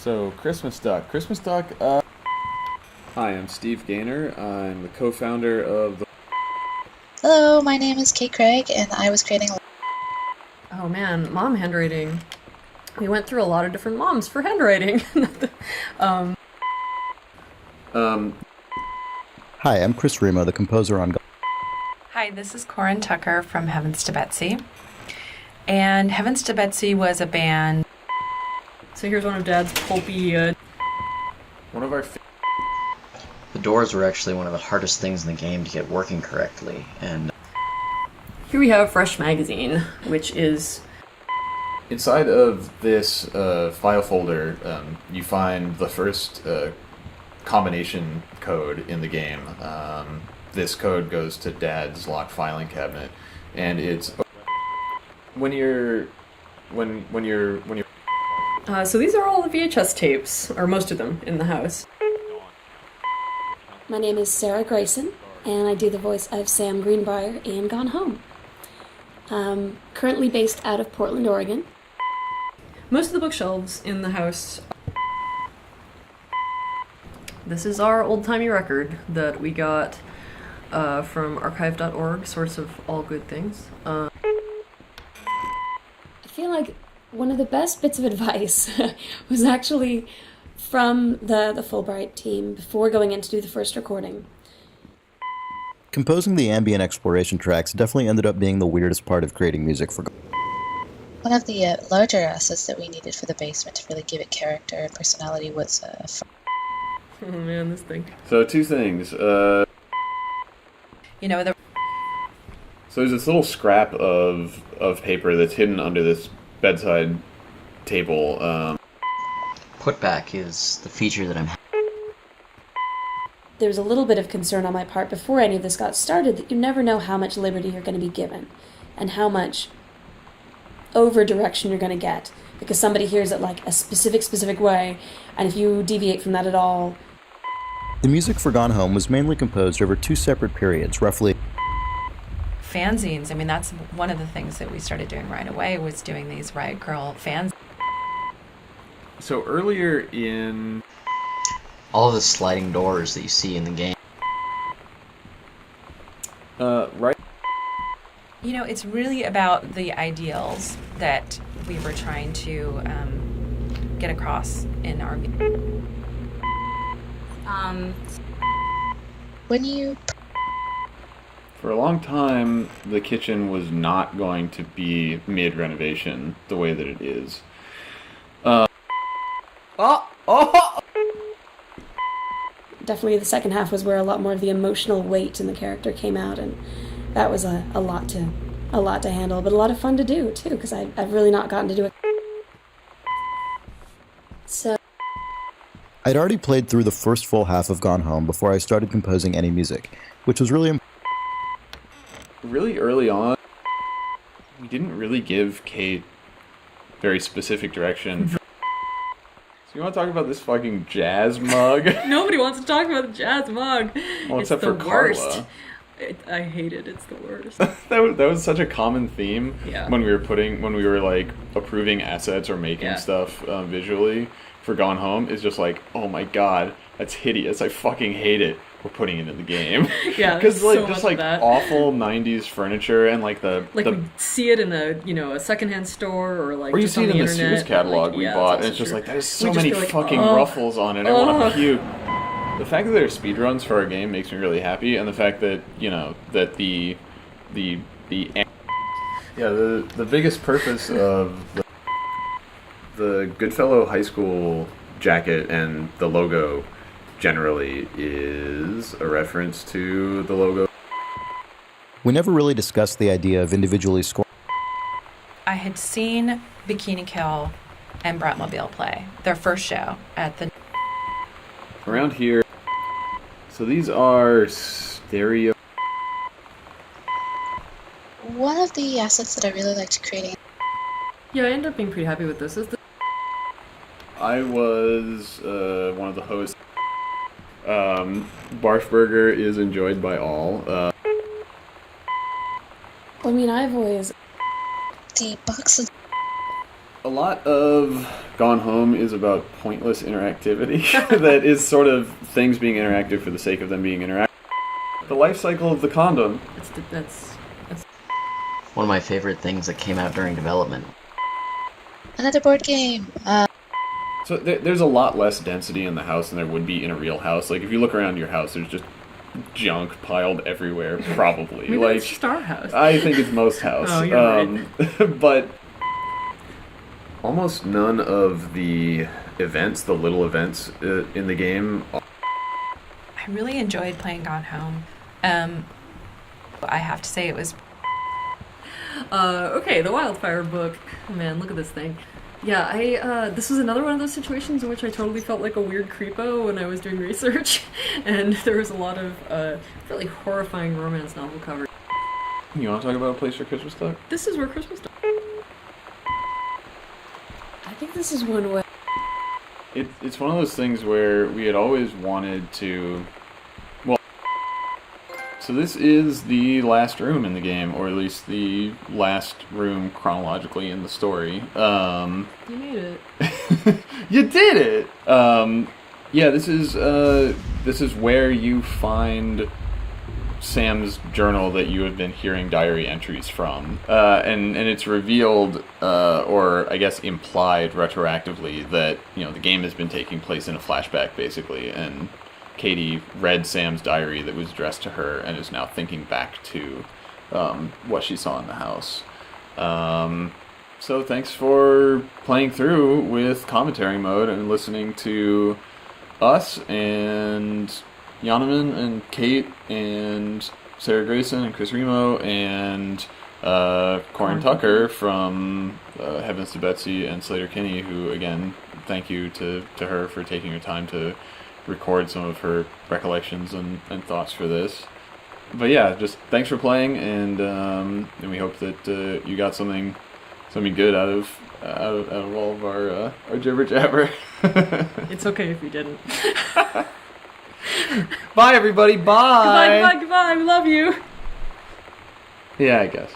So, Christmas Duck. Christmas Duck, Hi, I'm Steve Gaynor. I'm the co-founder of the... Hello, my name is Kate Craig, and I was creating a Oh man, mom handwriting. We went through a lot of different moms for handwriting. um, Um, Hi, I'm Chris Remo, the composer on... Hi, this is Corin Tucker from Heavens to Betsy. And Heavens to Betsy was a band. so here's one of Dad's pulpy. one of our... The doors were actually one of the hardest things in the game to get working correctly, and Here we have Fresh Magazine, which is Inside of this file folder, you find the first combination code in the game. This code goes to Dad's locked filing cabinet, and it's when you're. so these are all the VHS tapes, or most of them, in the house. My name is Sarah Grayson, and I do the voice of Sam Greenbrier in Gone Home. Currently based out of Portland, Oregon. Most of the bookshelves in the house. This is our old-timey record that we got from archive.org, source of all good things. I feel like one of the best bits of advice was actually from the Fulbright team before going in to do the first recording. Composing the ambient exploration tracks definitely ended up being the weirdest part of creating music for... one of the larger assets that we needed for the basement to really give it character and personality was Oh man, this thing. So, two things. The So there's this little scrap of paper that's hidden under this bedside table. putback is the feature that I'm... There was a little bit of concern on my part before any of this got started that you never know how much liberty you're going to be given and how much over-direction you're going to get, because somebody hears it like a specific way, and if you deviate from that at all... The music for Gone Home was mainly composed over two separate periods, roughly... fanzines, I mean, that's one of the things that we started doing right away, was doing these Riot Girl fans. So earlier in... All of the sliding doors that you see in the game. right... It's really about the ideals that we were trying to get across in our... when you For a long time, the kitchen was not going to be mid-renovation the way that it is. Definitely the second half was where a lot more of the emotional weight in the character came out, and that was a lot to handle, but a lot of fun to do too, because I've really not gotten to do it. So I'd already played through the first full half of Gone Home before I started composing any music, which was really... Really early on, we didn't really give Kate very specific direction. So you want to talk about this fucking jazz mug? Nobody wants to talk about the jazz mug. Well, It's except the for worst. Carla. I hate it. It's the worst. that was such a common theme Yeah. when we were like approving assets or making Yeah. stuff visually for Gone Home. Is just like, oh my god, that's hideous. I fucking hate it. We're putting it in the game. Yeah, Because there's like so just much like of that. awful '90s furniture and like the We see it in a secondhand store or like or you just see on it in the internet. Sears catalog like, we yeah, bought, that's and it's also just true. like there's We so just many feel like, fucking oh, ruffles on it. I want oh. to puke. The fact that there are speedruns for our game makes me really happy, and the fact that that the biggest purpose of the Goodfellow High School jacket and the logo generally is a reference to the logo. We never really discussed the idea of individually scoring. I had seen Bikini Kill and Bratmobile play their first show at the... Around here, so these are stereo. one of the assets that I really liked creating. Yeah, I ended up being pretty happy with this. I was one of the hosts. Barfburger is enjoyed by all. I mean, I've always... The boxes A lot of Gone Home is about pointless interactivity that is sort of things being interactive for the sake of them being interactive. The life cycle of the condom. That's One of my favorite things that came out during development. Another board game. So there's a lot less density in the house than there would be in a real house. Like if you look around your house, there's just junk piled everywhere. Probably. maybe like it's just our house. I think it's most house. Oh, you're right. But almost none of the events, the little events in the game. I really enjoyed playing Gone Home. I have to say it was. Okay, the Wildfire book. Oh, man, look at this thing. Yeah, this was another one of those situations in which I totally felt like a weird creepo when I was doing research, and there was a lot of really horrifying romance novel covers. You want to talk about A Place for Christmas Duck? This is where Christmas starts. I think this is one way. It's one of those things where we had always wanted to. Well, so this is the last room in the game, or at least the last room chronologically in the story. You made it. You did it. Yeah, this is where you find Sam's journal that you have been hearing diary entries from, and it's revealed, or I guess implied retroactively, that the game has been taking place in a flashback basically, and Katie read Sam's diary that was addressed to her and is now thinking back to what she saw in the house. So thanks for playing through with commentary mode and listening to us and Yonaman and Kate and Sarah Grayson and Chris Remo and Corin Tucker from Heavens to Betsy and Slater Kinney, who, again, thank you to her for taking her time to record some of her recollections and thoughts for this. But yeah, just thanks for playing, and we hope that you got something good out of all of our jibber jabber. It's okay if you didn't. Bye, everybody. Bye. Goodbye, we love you. Yeah, I guess.